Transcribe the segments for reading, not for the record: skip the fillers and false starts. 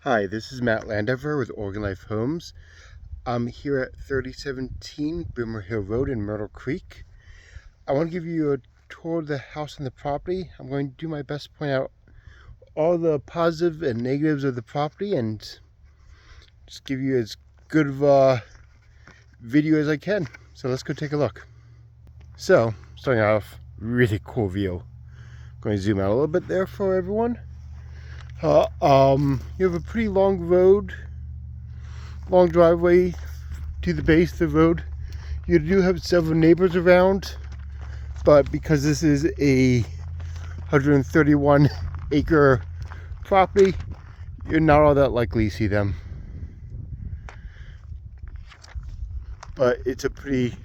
Hi, this is Matt Landover with Oregon Life Homes. I'm here at 3017 Boomer Hill Road in Myrtle Creek. I want to give you a tour of the house and the property. I'm going to do my best to point out all the positive and negatives of the property and just give you as good of a video as I can. So let's go take a look. So, starting off, really cool view. I'm going to zoom out a little bit there for everyone. You have a pretty long road, long driveway to the base of the road. You do have several neighbors around, but because this is a 131 acre property, you're not all that likely to see them. But it's a pretty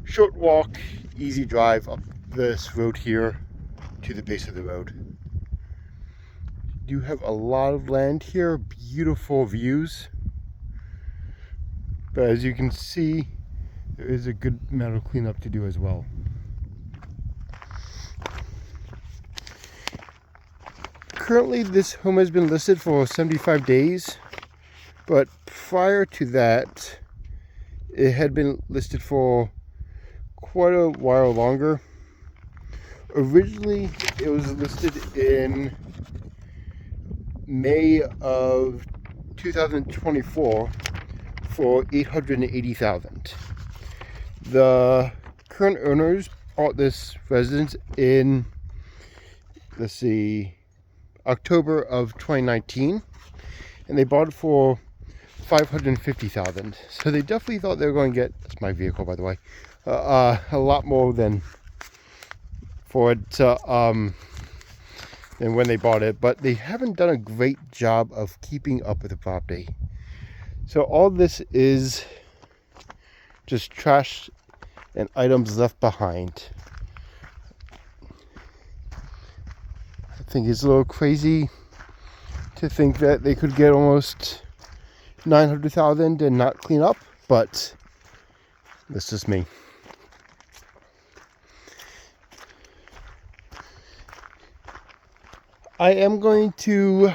short walk, easy drive up this road here to the base of the road. You have a lot of land here, beautiful views. But as you can see, there is a good amount of cleanup to do as well. Currently, this home has been listed for 75 days, but prior to that, it had been listed for quite a while longer. Originally, it was listed in May of 2024 for $880,000. The current owners bought this residence in, October of 2019, and they bought it for $550,000. So they definitely thought they were going to get, that's my vehicle by the way, a lot more than for it than when they bought it, but they haven't done a great job of keeping up with the property. So all this is just trash and items left behind. I think it's a little crazy to think that they could get almost $900,000 and not clean up, but that's just me. I am going to,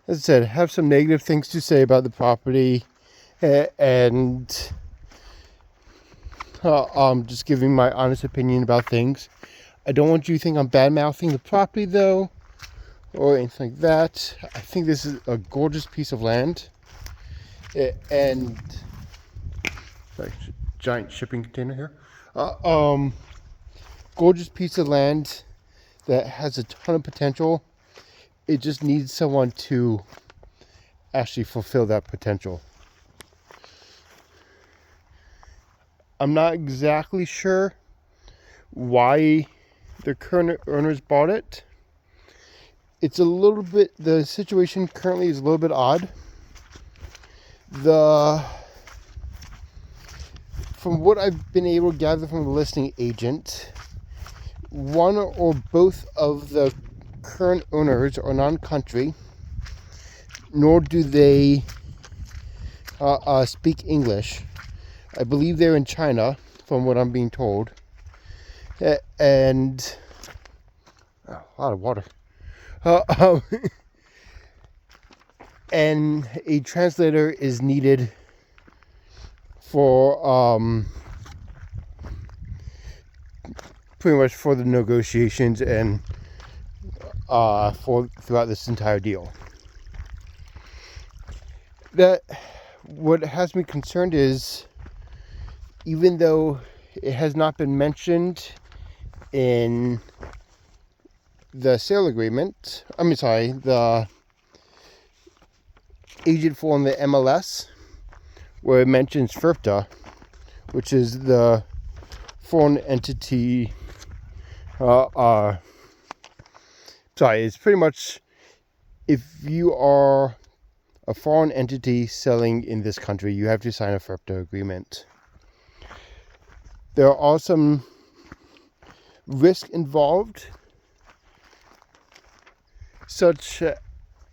as I said, have some negative things to say about the property, and just giving my honest opinion about things. I don't want you to think I'm bad-mouthing the property, though, or anything like that. I think this is a gorgeous piece of land, and sorry, giant shipping container here. Gorgeous piece of land that has a ton of potential. It just needs someone to actually fulfill that potential. I'm not exactly sure why the current owners bought it. It's a little bit, the situation currently is a little bit odd. From what I've been able to gather from the listing agent, one or both of the current owners are non-country, nor do they speak English. I believe they're in China, from what I'm being told. And a lot of water. And a translator is needed for pretty much for the negotiations and for throughout this entire deal. That what has me concerned is, even though it has not been mentioned in the sale agreement, the agent form, the MLS, where it mentions FIRPTA, which is the foreign entity. It's pretty much if you are a foreign entity selling in this country, you have to sign a FIRPTA agreement. There are some risks involved, such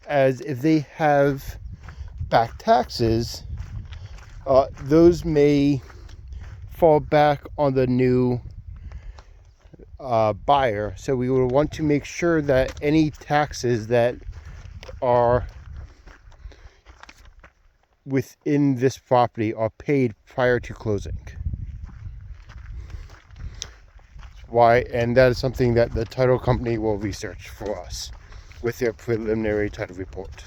as if they have back taxes, those may fall back on the new buyer. So we would want to make sure that any taxes that are within this property are paid prior to closing. Why? And that is something that the title company will research for us with their preliminary title report.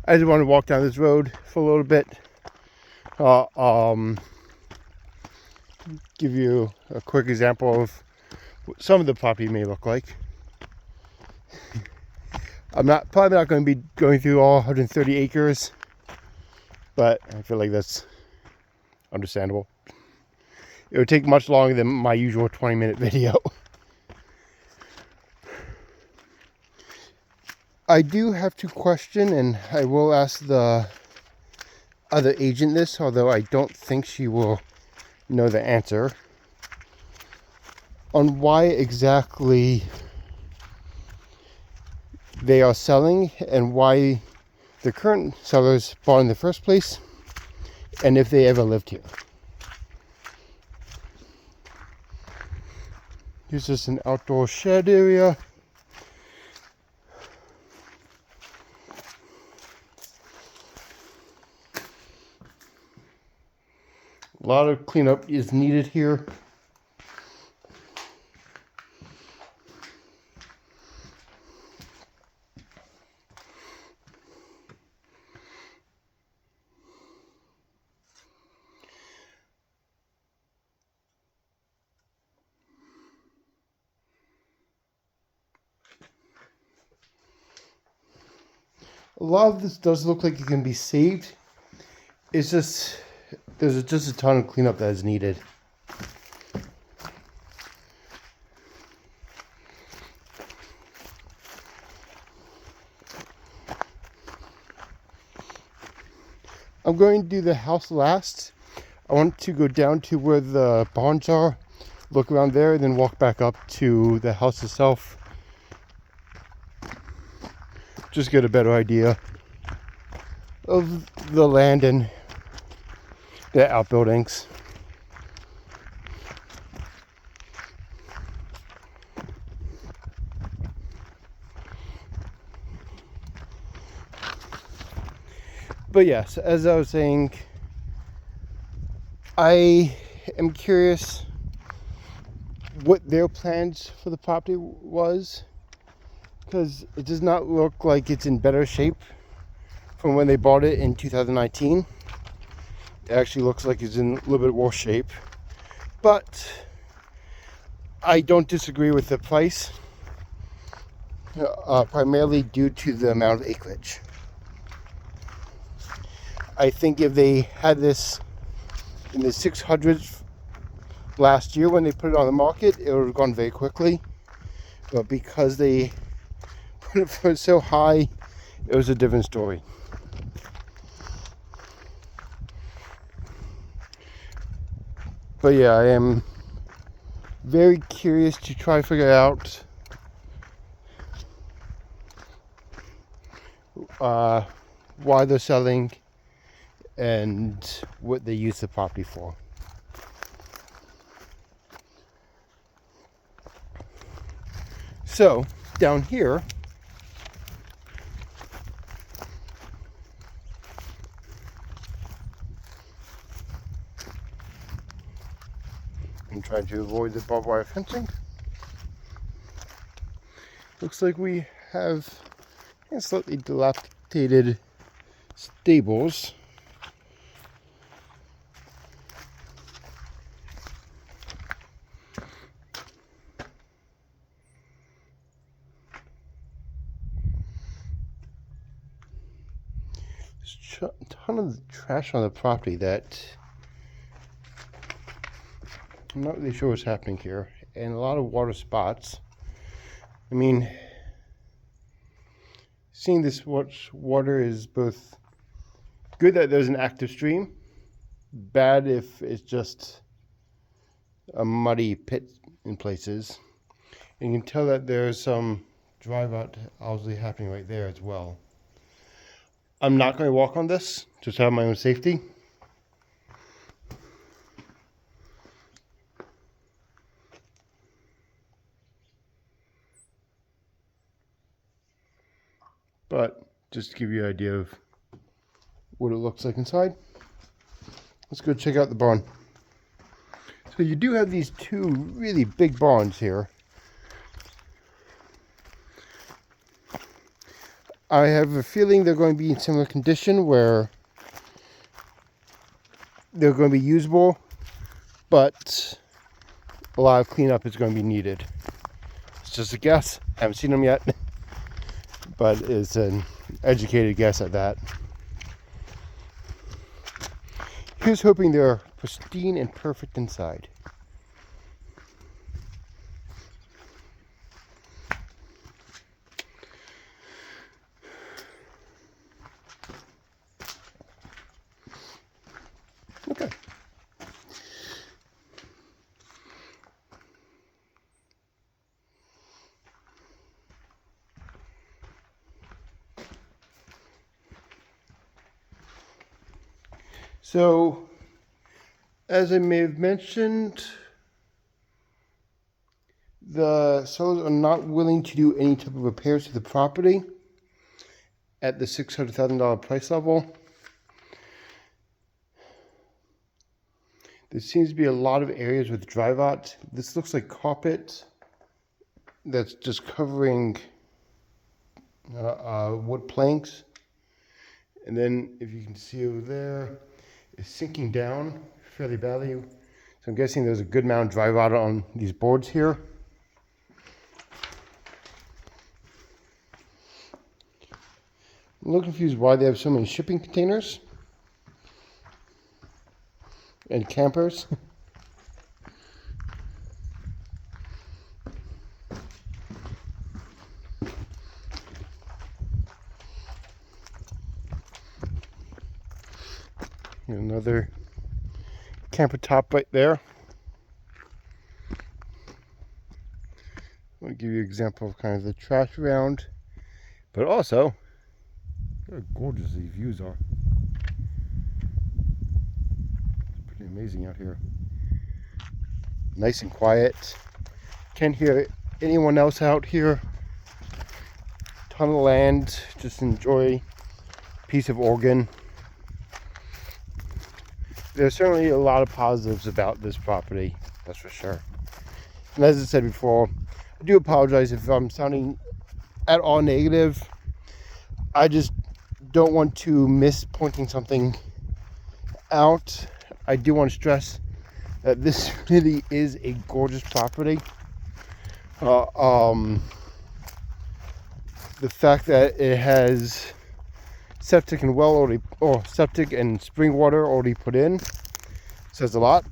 I just want to walk down this road for a little bit. Give you a quick example of what some of the property may look like. I'm probably not going to be going through all 130 acres, but I feel like that's understandable. It would take much longer than my usual 20-minute video. I do have to question, and I will ask the other agent this, although I don't think she will know the answer, on why exactly they are selling and why the current sellers bought in the first place, and if they ever lived here. Here's just an outdoor shed area. A lot of cleanup is needed here. A lot of this does look like it can be saved. It's just, there's just a ton of cleanup that is needed. I'm going to do the house last. I want to go down to where the barns are, look around there, and then walk back up to the house itself. Just get a better idea of the land and the outbuildings. But yes, as I was saying, I am curious what their plans for the property was, because it does not look like it's in better shape from when they bought it in 2019. It actually looks like it's in a little bit worse shape, but I don't disagree with the price, primarily due to the amount of acreage. I think if they had this in the 600s last year when they put it on the market, it would have gone very quickly. But because they put it for so high, it was a different story. But yeah, I am very curious to try to figure out why they're selling and what they use the property for. So down here, I'm trying to avoid the barbed wire fencing. Looks like we have slightly dilapidated stables. There's a ton of trash on the property that I'm not really sure what's happening here, and a lot of water spots. I mean, seeing this much water is both good that there's an active stream, bad if it's just a muddy pit in places. And you can tell that there's some drive out obviously happening right there as well. I'm not going to walk on this, just out of my own safety. but just to give you an idea of what it looks like inside. Let's go check out the barn. So you do have these two really big barns here. I have a feeling they're going to be in similar condition where they're going to be usable, but a lot of cleanup is going to be needed. It's just a guess. I haven't seen them yet, but it's an educated guess at that. Here's hoping they're pristine and perfect inside. Okay. So, as I may have mentioned, the sellers are not willing to do any type of repairs to the property at the $600,000 price level. There seems to be a lot of areas with dry rot. This looks like carpet that's just covering wood planks. And then if you can see over there, it's sinking down fairly badly. So I'm guessing there's a good amount of dry rot on these boards here. I'm a little confused why they have so many shipping containers and campers. Another camper top right there. I want to give you an example of kind of the trash around, but also how gorgeous these views are. It's pretty amazing out here. Nice and quiet. Can't hear anyone else out here. Ton of land. Just enjoy a piece of Oregon. There's certainly a lot of positives about this property, that's for sure. And as I said before, I do apologize if I'm sounding at all negative. I just don't want to miss pointing something out. I do want to stress that this really is a gorgeous property. The fact that it has septic and well already, or septic and spring water already put in, says a lot.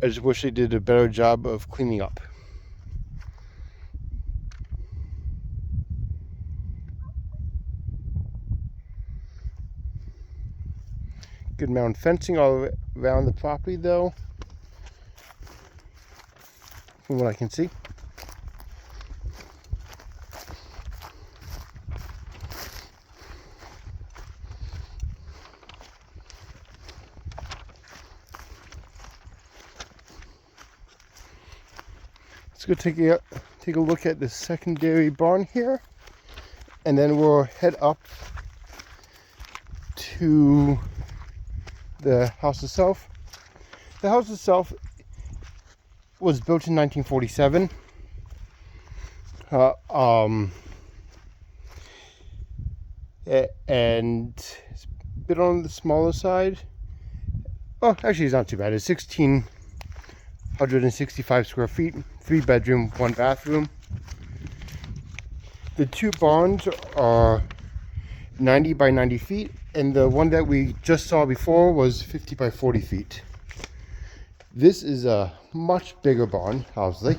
I just wish they did a better job of cleaning up. Good amount of fencing all around the property though, from what I can see. Let's go take a look at the secondary barn here, and then we'll head up to the house itself. The house itself was built in 1947. And it's a bit on the smaller side. Oh, actually, it's not too bad. It's 1,665 square feet, 3 bedroom, 1 bathroom. The two barns are 90 by 90 feet, and the one that we just saw before was 50 by 40 feet. This is a much bigger barn, obviously,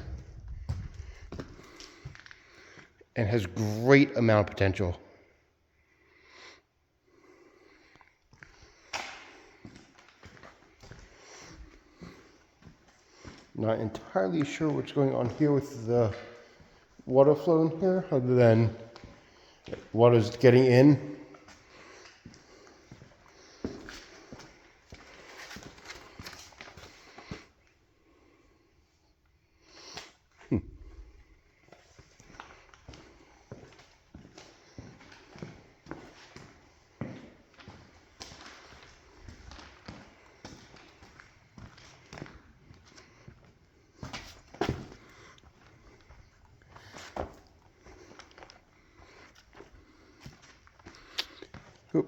and has great amount of potential. Not entirely sure what's going on here with the water flow in here, other than water's getting in.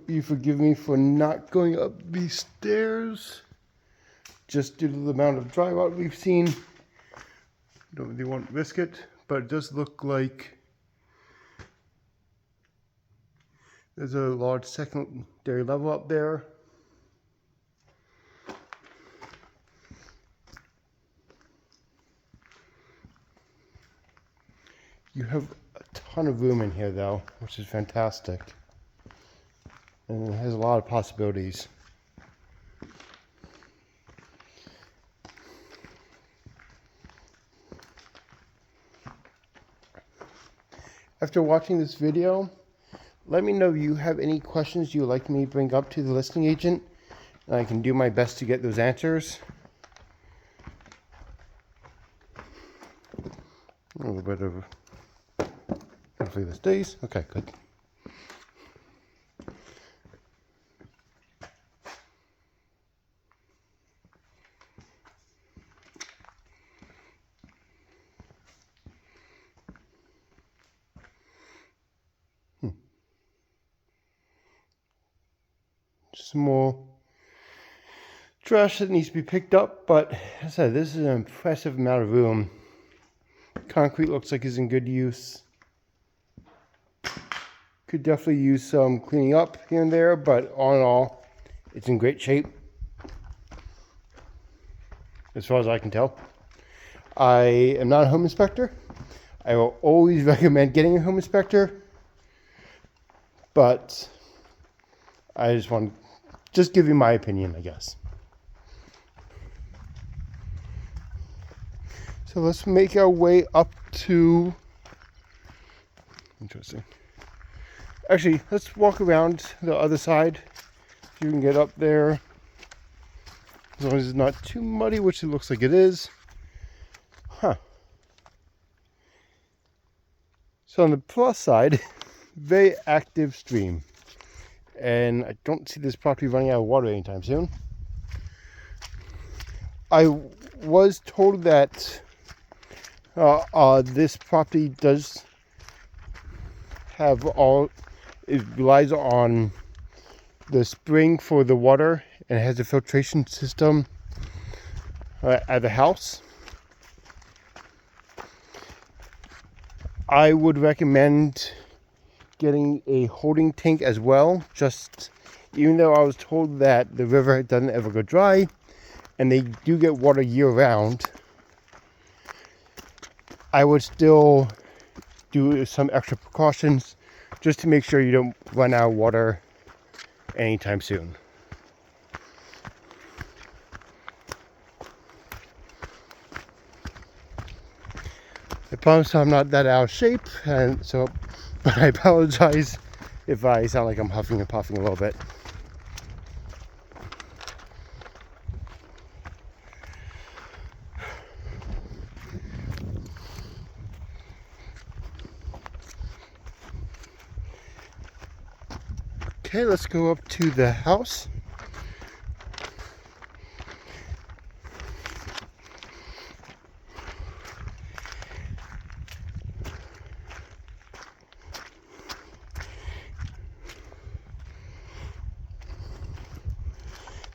you forgive me for not going up these stairs, just due to the amount of drywall we've seen. Don't really want to risk it, but it does look like there's a large secondary level up there. You have a ton of room in here though, which is fantastic. And it has a lot of possibilities. After watching this video, let me know if you have any questions you would like me to bring up to the listing agent, and I can do my best to get those answers. A little bit of, hopefully this stays. Okay, good. Some more trash that needs to be picked up, but as I said, this is an impressive amount of room. Concrete looks like it's in good use. Could definitely use some cleaning up here and there, but all in all, it's in great shape as far as I can tell. I am not a home inspector. I will always recommend getting a home inspector, but I just want to give you my opinion, I guess. So let's make our way up to, interesting. Actually, let's walk around the other side. If you can get up there, as long as it's not too muddy, which it looks like it is. So on the plus side, very active stream. And I don't see this property running out of water anytime soon. I was told that this property does have it relies on the spring for the water, and it has a filtration system at the house. I would recommend getting a holding tank as well, just even though I was told that the river doesn't ever go dry and they do get water year round, I would still do some extra precautions just to make sure you don't run out of water anytime soon. I promise I'm not that out of shape, and so, but I apologize if I sound like I'm huffing and puffing a little bit. Okay, let's go up to the house.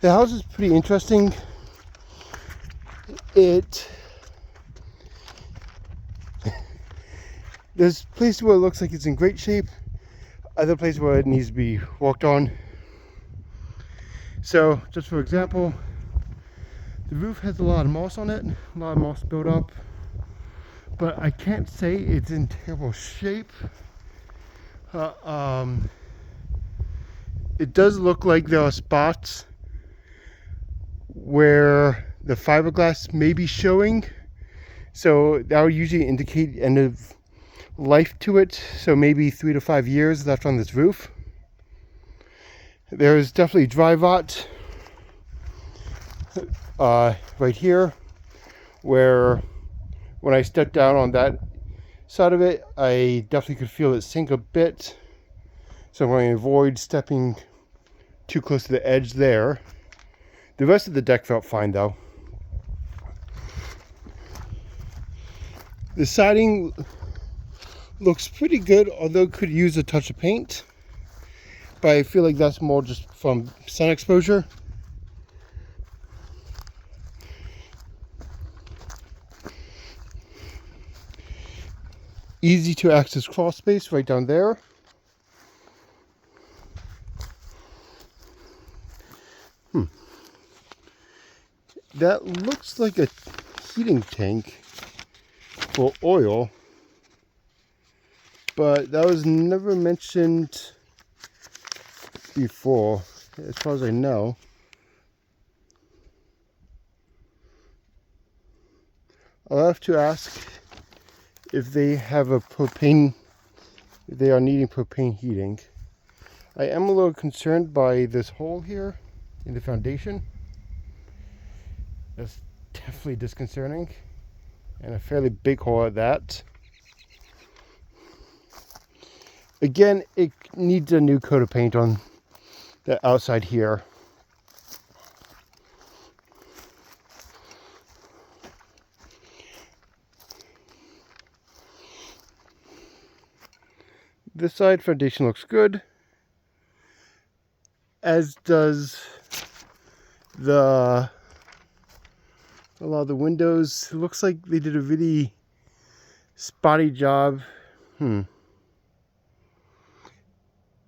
The house is pretty interesting. There's places where it looks like it's in great shape, other places where it needs to be worked on. So, just for example, the roof has a lot of moss on it, a lot of moss built up, but I can't say it's in terrible shape. It does look like there are spots where the fiberglass may be showing, so that would usually indicate end of life to it, so maybe 3 to 5 years left on this roof. There is definitely dry rot right here, where when I stepped down on that side of it, I definitely could feel it sink a bit, so I'm going to avoid stepping too close to the edge there. The rest of the deck felt fine though. The siding looks pretty good, although could use a touch of paint. but I feel like that's more just from sun exposure. Easy to access crawl space right down there. That looks like a heating tank for oil, but that was never mentioned before, as far as I know. I'll have to ask if they have a propane, if they are needing propane heating. I am a little concerned by this hole here in the foundation. That's definitely disconcerting, and a fairly big hole at that. Again, it needs a new coat of paint on the outside here. This side foundation looks good, as does a lot of the windows. It looks like they did a really spotty job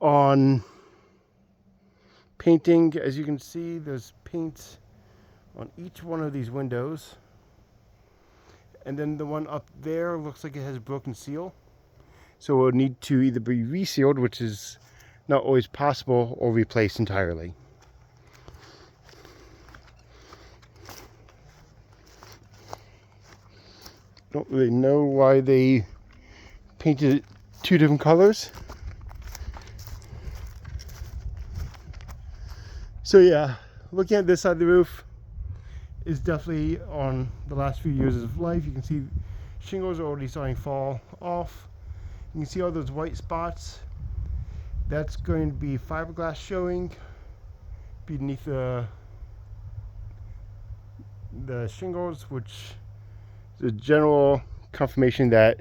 on painting. As you can see, there's paint on each one of these windows, and then the one up there looks like it has a broken seal, so it will need to either be resealed, which is not always possible, or replaced entirely. Don't really know why they painted it two different colors. So yeah, looking at this side of the roof is definitely on the last few years of life. You can see shingles are already starting to fall off. You can see all those white spots. That's going to be fiberglass showing beneath the shingles, which is a general confirmation that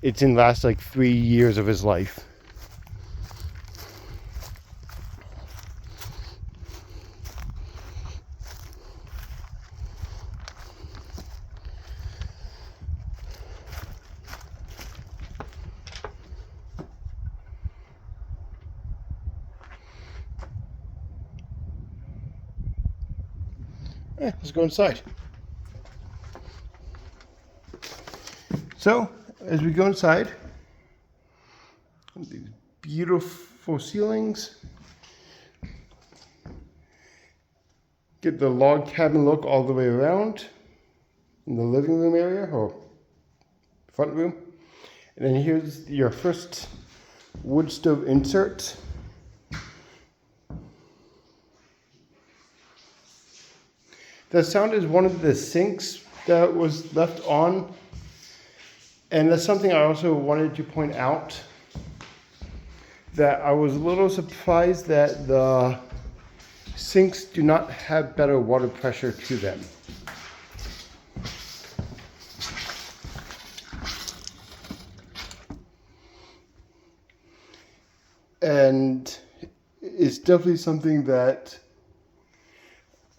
it's in the last like 3 years of his life. Let's go inside. So, as we go inside, these beautiful ceilings. Get the log cabin look all the way around in the living room area or front room. And then here's your first wood stove insert. The sound is one of the sinks that was left on, and that's something I also wanted to point out, that I was a little surprised that the sinks do not have better water pressure to them. And it's definitely something that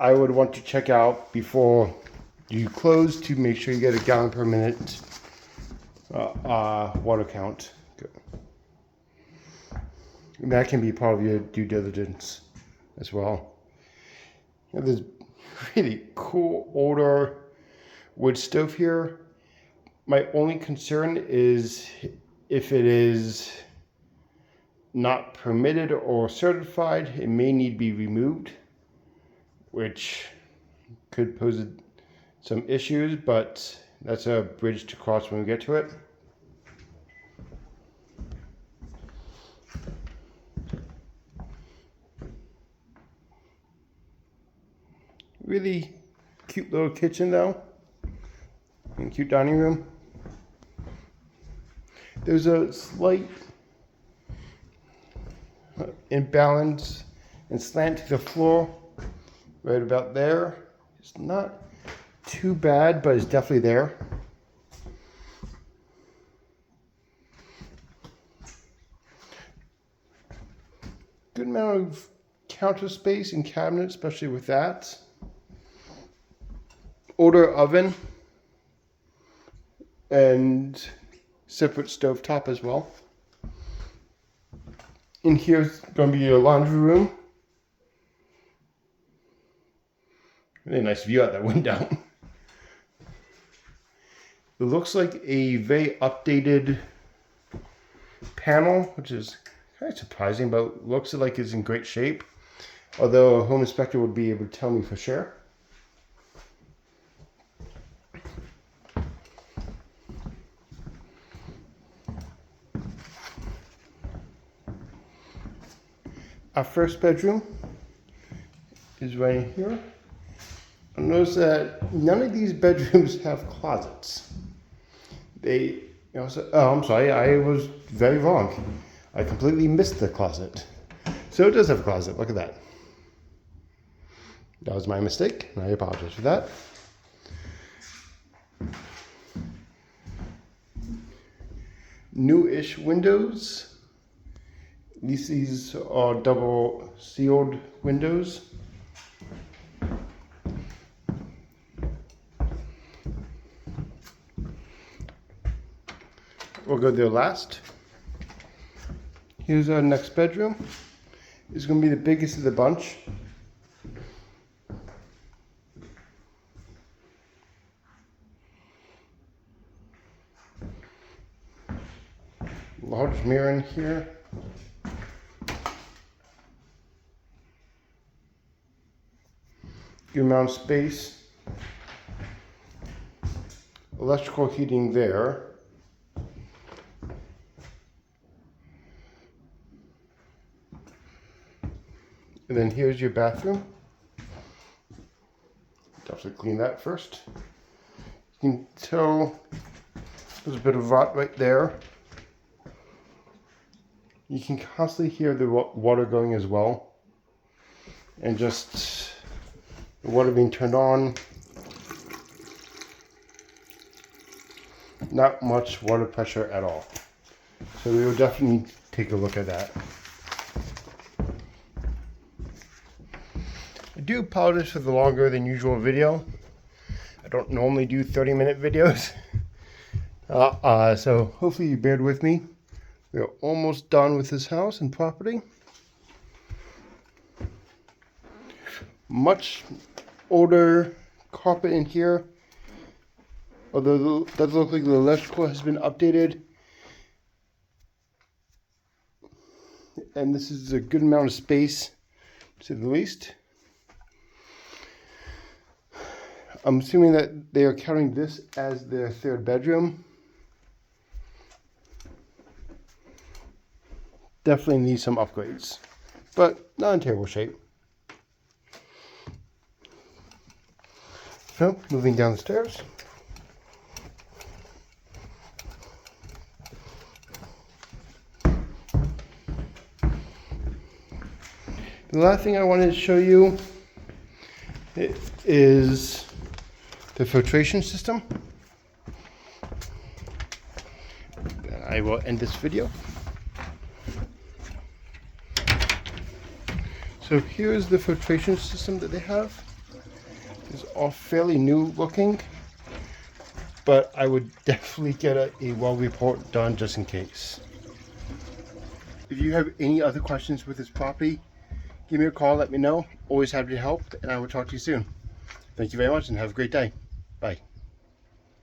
I would want to check out before you close, to make sure you get a gallon per minute water count. And that can be part of your due diligence as well. You know, there's really cool older wood stove here. My only concern is if it is not permitted or certified, it may need to be removed, which could pose some issues, but that's a bridge to cross when we get to it. Really cute little kitchen though, and cute dining room. There's a slight imbalance and slant to the floor right about there. It's not too bad, but it's definitely there. amount of counter space and cabinet, especially with that. Older oven and separate stovetop as well. In here's going to be your laundry room. Really nice view out that window. It looks like a very updated panel, which is kind of surprising, but looks like it's in great shape. Although a home inspector would be able to tell me for sure. Our first bedroom is right here. Notice that none of these bedrooms have closets. I'm sorry, I was very wrong. I completely missed the closet. So it does have a closet, look at that. That was my mistake, and I apologize for that. New-ish windows. At least these are double sealed windows. We'll go there last. Here's our next bedroom. It's going to be the biggest of the bunch. Large mirror in here. Good amount of space. Electrical heating there. And then here's your bathroom. Definitely clean that first. You can tell there's a bit of rot right there. You can constantly hear the water going as well. And just the water being turned on. Not much water pressure at all. So we will definitely take a look at that. I do apologize for the longer than usual video. I don't normally do 30-minute videos. So hopefully you bear with me. We are almost done with this house and property. Much older carpet in here. Although it does look like the electrical has been updated. And this is a good amount of space, to say the least. I'm assuming that they are counting this as their third bedroom. Definitely needs some upgrades, but not in terrible shape. So, moving down the stairs. The last thing I wanted to show you is the filtration system. I will end this video. So here's the filtration system that they have. It's all fairly new looking, but I would definitely get a well report done just in case. If you have any other questions with this property, give me a call, let me know. Always happy to help, and I will talk to you soon. Thank you very much and have a great day. Bye.